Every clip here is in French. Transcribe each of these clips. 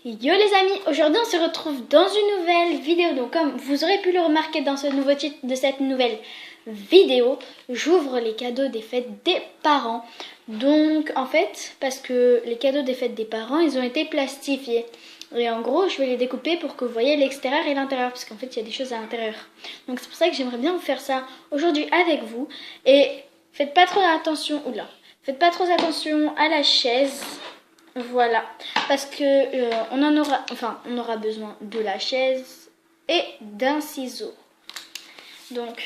Yo les amis, aujourd'hui on se retrouve dans une nouvelle vidéo. Donc comme vous aurez pu le remarquer dans ce nouveau titre de cette nouvelle vidéo, j'ouvre les cadeaux des fêtes des parents. Donc en fait, parce que les cadeaux des fêtes des parents, ils ont été plastifiés. Et en gros, je vais les découper pour que vous voyez l'extérieur et l'intérieur, parce qu'en fait, il y a des choses à l'intérieur. Donc c'est pour ça que j'aimerais bien vous faire ça aujourd'hui avec vous. Et faites pas trop attention, faites pas trop attention à la chaise. Voilà, parce que on aura besoin de la chaise et d'un ciseau. Donc,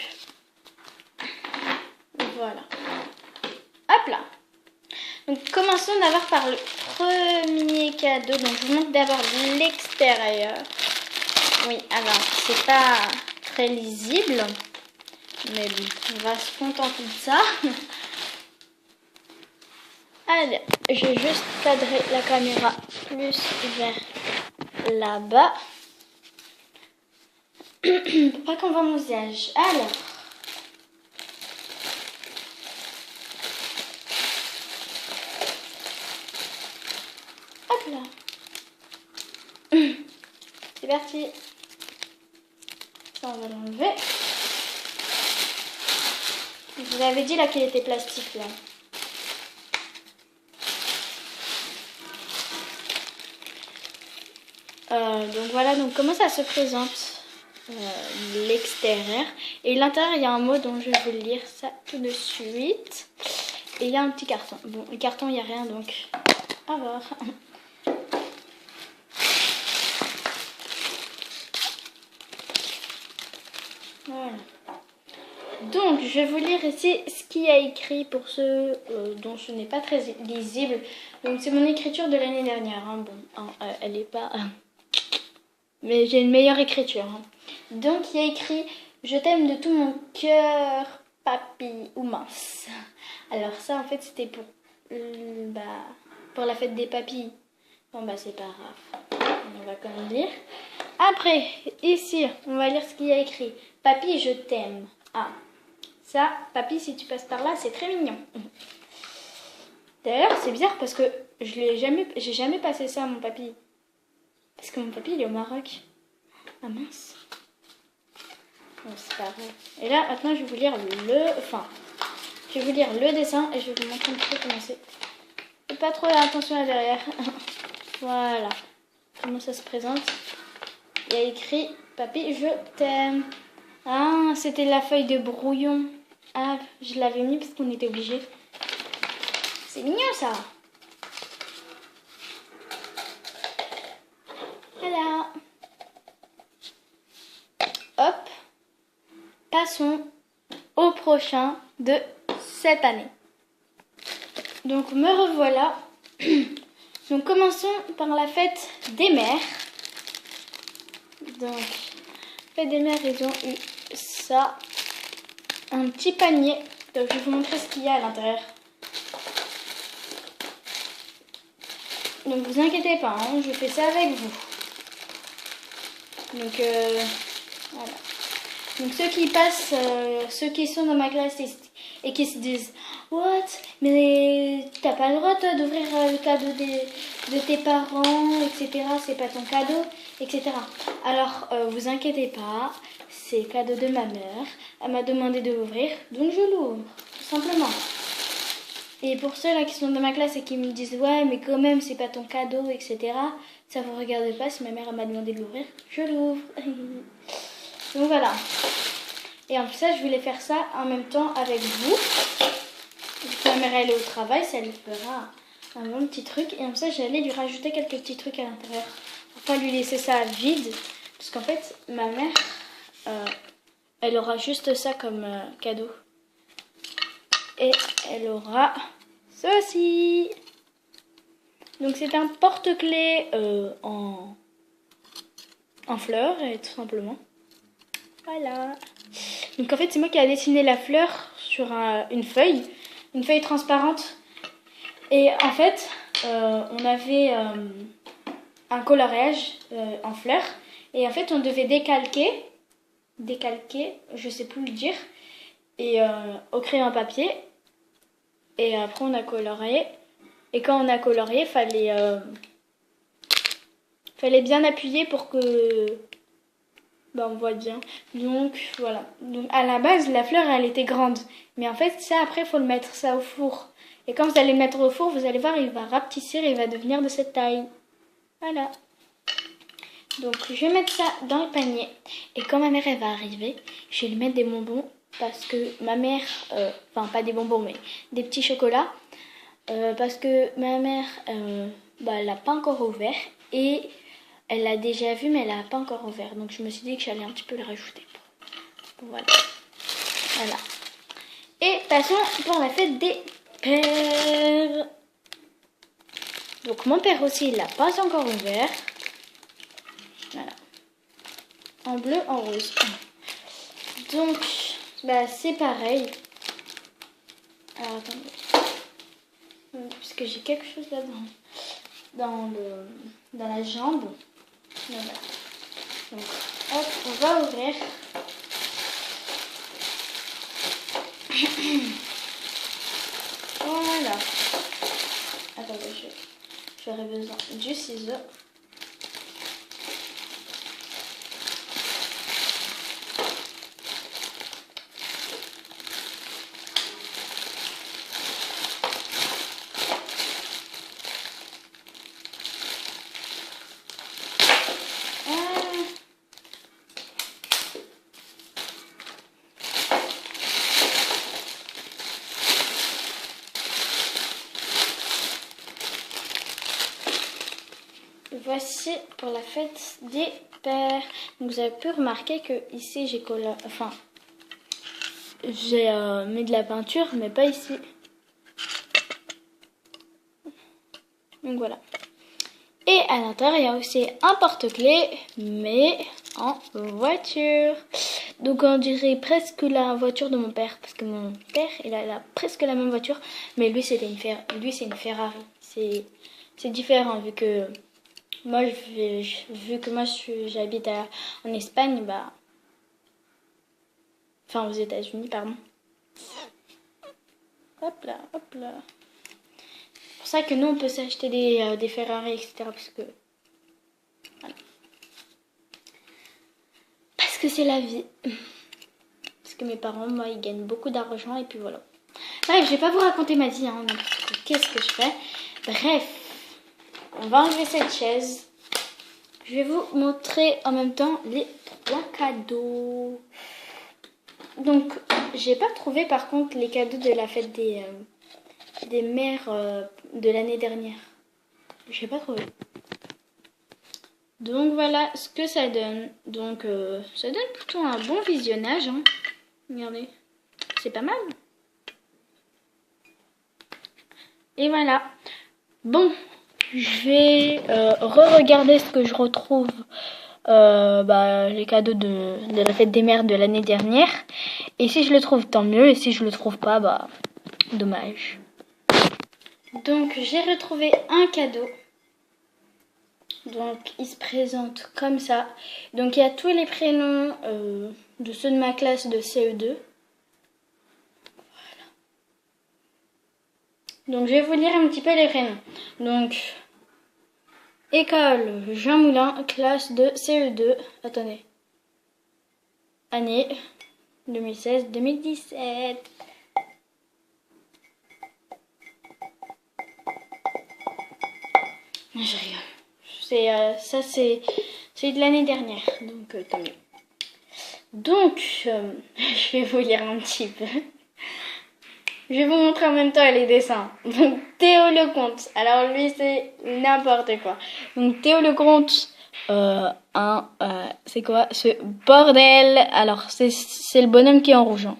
voilà. Hop là. Donc, commençons d'abord par le premier cadeau. Donc, je vous montre d'abord l'extérieur. Oui, alors, c'est pas très lisible, mais bon, on va se contenter de ça. Allez, je vais juste cadrer la caméra plus vers là-bas. Pour pas qu'on voit mon visage. Alors. Hop là. C'est parti. Ça, on va l'enlever. Je vous avais dit là qu'il était plastique là. Donc voilà, donc comment ça se présente l'extérieur. Et l'intérieur, il y a un mot dont je vais vous le lire ça tout de suite. Et il y a un petit carton. Bon, le carton, il n'y a rien, donc à voir. Voilà. Donc, je vais vous lire ici ce qu'il y a écrit pour ceux dont ce n'est pas très lisible. Donc, c'est mon écriture de l'année dernière. Hein. Bon, elle n'est pas... mais j'ai une meilleure écriture. Hein. Donc, il y a écrit « Je t'aime de tout mon cœur, papy ou mince ». Alors ça, en fait, c'était pour la fête des papilles. Bon, bah, c'est pas grave. On va quand même lire. Après, ici, on va lire ce qu'il y a écrit. « Papy, je t'aime ». Ah, ça, papy, si tu passes par là, c'est très mignon. D'ailleurs, c'est bizarre parce que j'ai jamais passé ça à mon papy. Parce que mon papy, il est au Maroc. Ah mince. Bon, c'est pas vrai. Et là, maintenant, je vais vous lire je vais vous lire le dessin et je vais vous montrer un petit peu comment c'est. Faites pas trop attention à derrière. Voilà. Comment ça se présente. Il y a écrit « Papy, je t'aime ». Ah, c'était la feuille de brouillon. Ah, je l'avais mis parce qu'on était obligé. C'est mignon, ça. Voilà. Hop. Passons au prochain de cette année. Donc, me revoilà. Donc, commençons par la fête des mères. Donc, fête des mères, ils ont eu ça. Un petit panier. Donc, je vais vous montrer ce qu'il y a à l'intérieur. Donc, vous inquiétez pas, hein, je fais ça avec vous. Donc, voilà. Donc, ceux qui passent, ceux qui sont dans ma classe et qui se disent « What? Mais t'as pas le droit, toi, d'ouvrir le cadeau de tes parents, etc. C'est pas ton cadeau, etc. » Alors, vous inquiétez pas, c'est le cadeau de ma mère. Elle m'a demandé de l'ouvrir, donc je l'ouvre, tout simplement. Et pour ceux là qui sont dans ma classe et qui me disent « Ouais, mais quand même, c'est pas ton cadeau, etc. » Ça vous regarde pas, si ma mère m'a demandé de l'ouvrir, je l'ouvre. Donc voilà. Et en plus ça, je voulais faire ça en même temps avec vous. Ma mère elle est au travail, ça lui fera un bon petit truc. Et comme ça, j'allais lui rajouter quelques petits trucs à l'intérieur. Pour pas lui laisser ça vide. Parce qu'en fait, ma mère, elle aura juste ça comme cadeau. Et elle aura ceci. Donc c'est un porte-clés en fleurs, tout simplement. Voilà. Donc en fait, c'est moi qui ai dessiné la fleur sur une feuille transparente. Et en fait, on avait un coloriage en fleurs. Et en fait, on devait décalquer, je sais plus le dire, et au crayon à papier. Et après, on a colorié. Et quand on a colorié, fallait fallait bien appuyer pour que bah, on voit bien. Donc voilà. Donc à la base la fleur elle était grande, mais en fait ça après faut le mettre ça au four. Et quand vous allez le mettre au four, vous allez voir il va rapetissir et il va devenir de cette taille. Voilà. Donc je vais mettre ça dans le panier. Et quand ma mère elle va arriver, je vais lui mettre des bonbons parce que ma mère, enfin pas des bonbons mais des petits chocolats. Parce que ma mère, bah, elle l'a pas encore ouvert et elle l'a déjà vu mais elle l'a pas encore ouvert. Donc je me suis dit que j'allais un petit peu le rajouter. Voilà. Voilà. Et passons pour la fête des pères. Donc mon père aussi il l'a pas encore ouvert. Voilà. En bleu, en rose. Donc bah c'est pareil. Alors attendez. Parce que j'ai quelque chose là-dedans. Dans la jambe. Voilà. Donc, hop, on va ouvrir. Voilà. Attendez, j'aurais besoin du ciseau. Voici pour la fête des pères. Donc vous avez pu remarquer que ici j'ai collé, enfin j'ai mis de la peinture, mais pas ici. Donc voilà. Et à l'intérieur il y a aussi un porte-clés, mais en voiture. Donc on dirait presque la voiture de mon père, parce que mon père il a presque la même voiture, mais lui c'est une Ferrari. C'est différent vu que moi, vu que moi j'habite en Espagne, bah, enfin aux États-Unis, pardon. Hop là, hop là. C'est pour ça que nous on peut s'acheter des Ferrari, etc. Parce que, voilà. Parce que c'est la vie. Parce que mes parents, moi, ils gagnent beaucoup d'argent et puis voilà. Bref, je vais pas vous raconter ma vie, hein, qu'est-ce que je fais. Bref, on va enlever cette chaise. Je vais vous montrer en même temps les 3 cadeaux. Donc, j'ai pas trouvé par contre les cadeaux de la fête des mères de l'année dernière. J'ai pas trouvé. Donc voilà ce que ça donne. Donc ça donne plutôt un bon visionnage. Hein. Regardez, c'est pas mal. Et voilà. Bon, je vais re-regarder ce que je retrouve. Les cadeaux de la fête des mères de l'année dernière. Et si je le trouve, tant mieux. Et si je le trouve pas, bah dommage. Donc j'ai retrouvé un cadeau. Donc il se présente comme ça. Donc il y a tous les prénoms de ceux de ma classe de CE2. Voilà. Donc je vais vous lire un petit peu les prénoms. Donc école Jean Moulin, classe de CE2. Attendez. Année 2016-2017. Je rigole. Ça c'est de l'année dernière, donc tant mieux. Donc je vais vous lire un petit peu. Je vais vous montrer en même temps les dessins. Donc Théo Lecomte. Alors lui c'est n'importe quoi. Donc Théo Lecomte, c'est quoi ce bordel? Alors c'est le bonhomme qui est en rouge. Hein.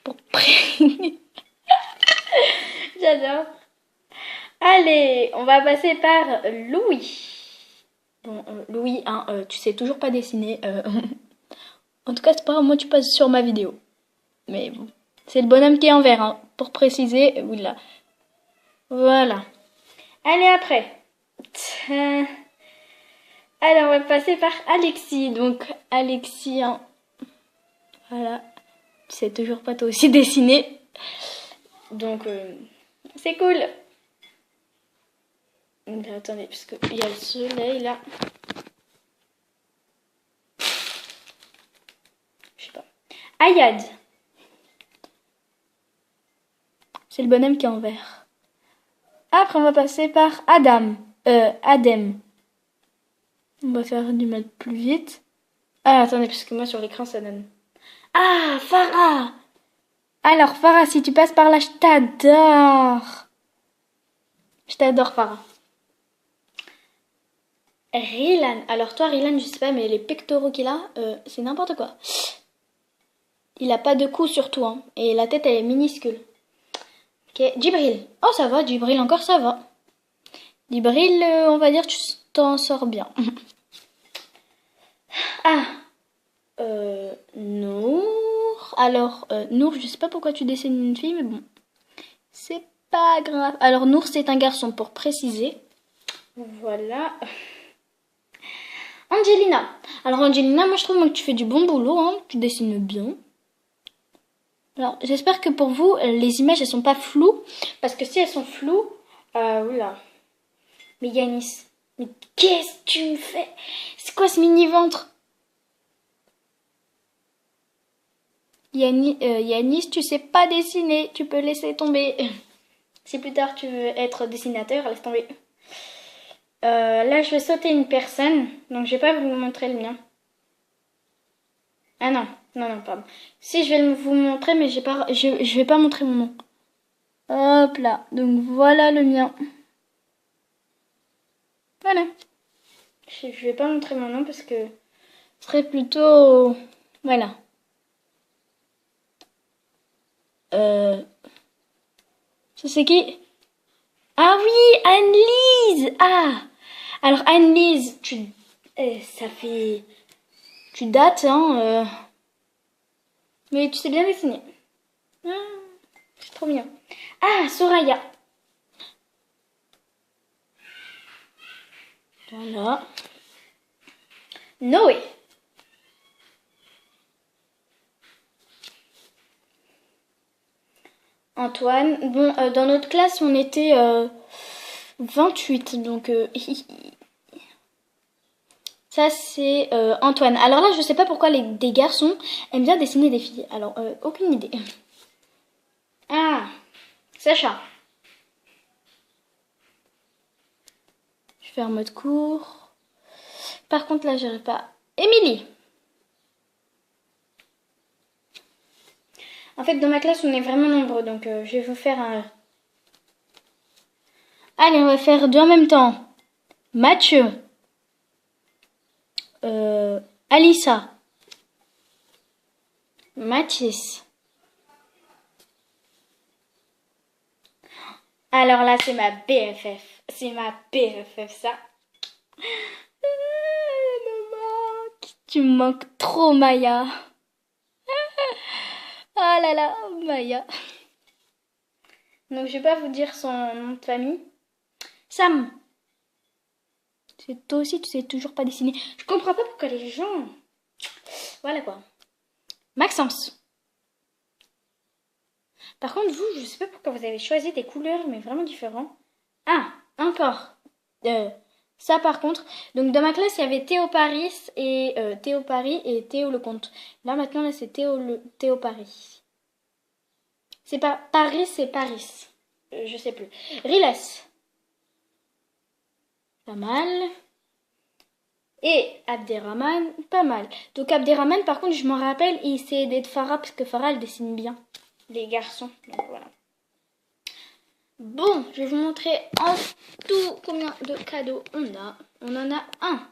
Pour J'adore. Allez, on va passer par Louis. Bon, Louis, hein, tu sais toujours pas dessiner. En tout cas, c'est pas grave, moi tu passes sur ma vidéo. Mais bon, c'est le bonhomme qui est en vert, hein, pour préciser. Oui, là. Voilà. Allez, après. Allez, on va passer par Alexis. Donc, Alexis, hein, voilà. Tu sais toujours pas toi aussi dessiner. Donc, c'est cool. Attendez, parce qu'il y a le soleil là. Je sais pas. Ayad. C'est le bonhomme qui est en vert. Après, on va passer par Adam. Adem. On va faire du mode plus vite. Ah, attendez, parce que moi, sur l'écran, ça donne... Ah, Farah. Alors, Farah, si tu passes par là, je t'adore. Je t'adore, Farah. Rilan. Alors, toi, Rilan, je sais pas, mais les pectoraux qu'il a, c'est n'importe quoi. Il a pas de cou surtout, hein. Et la tête, elle est minuscule. Ok, Djibril. Oh, ça va, Djibril, encore, ça va. Djibril, on va dire, tu t'en sors bien. Ah, Nour. Alors, Nour, je sais pas pourquoi tu dessines une fille, mais bon. C'est pas grave. Alors, Nour, c'est un garçon, pour préciser. Voilà. Angelina. Alors, Angelina, moi, je trouve que tu fais du bon boulot, hein. Tu dessines bien. Alors, j'espère que pour vous, les images, elles sont pas floues. Parce que si elles sont floues... oula. Mais Yanis, mais qu'est-ce que tu me fais? C'est quoi ce mini-ventre? Yanis, tu sais pas dessiner. Tu peux laisser tomber. Si plus tard tu veux être dessinateur, laisse tomber. Là, je vais sauter une personne. Donc, je vais pas vous montrer le mien. Ah non. Non, pardon. Si, je vais vous montrer, mais je vais pas montrer mon nom. Hop là. Donc, voilà le mien. Voilà. Je vais pas montrer mon nom parce que ce serait plutôt... Voilà. Ça c'est qui? Ah oui, Anne-Lise. Ah. Alors Anne-Lise, ça fait... Tu dates, hein. Mais tu sais bien dessiner. Ah, c'est trop mignon. Ah, Soraya. Voilà. Noé. Antoine. Bon, dans notre classe, on était 28, donc... Ça, c'est Antoine. Alors là, je sais pas pourquoi des garçons aiment bien dessiner des filles. Alors, aucune idée. Ah, Sacha. Je vais faire mode court. Par contre, là, j'arrive pas. Émilie. En fait, dans ma classe, on est vraiment nombreux, donc je vais vous faire un... Allez, on va faire deux en même temps. Mathieu. Alissa. Mathis. Alors là, c'est ma BFF. C'est ma BFF, ça. Tu me manques trop, Maya. Ah là là, Maya. Donc, je vais pas vous dire son nom de famille. Sam. Toi aussi, tu sais toujours pas dessiner. Je comprends pas pourquoi les gens... Voilà quoi. Maxence. Par contre, vous, je sais pas pourquoi vous avez choisi des couleurs, mais vraiment différents. Ah, encore. Ça par contre. Donc dans ma classe, il y avait Théo Paris et Théo Lecomte. Là maintenant, là c'est Théo Paris. C'est pas Paris, c'est Paris. Je sais plus. Riles. Pas mal. Et Abderrahman, pas mal. Donc Abderrahman, par contre, je m'en rappelle, il s'est aidé de Farah, parce que Farah, elle dessine bien les garçons. Donc voilà. Bon, je vais vous montrer en tout combien de cadeaux on a. On en a un.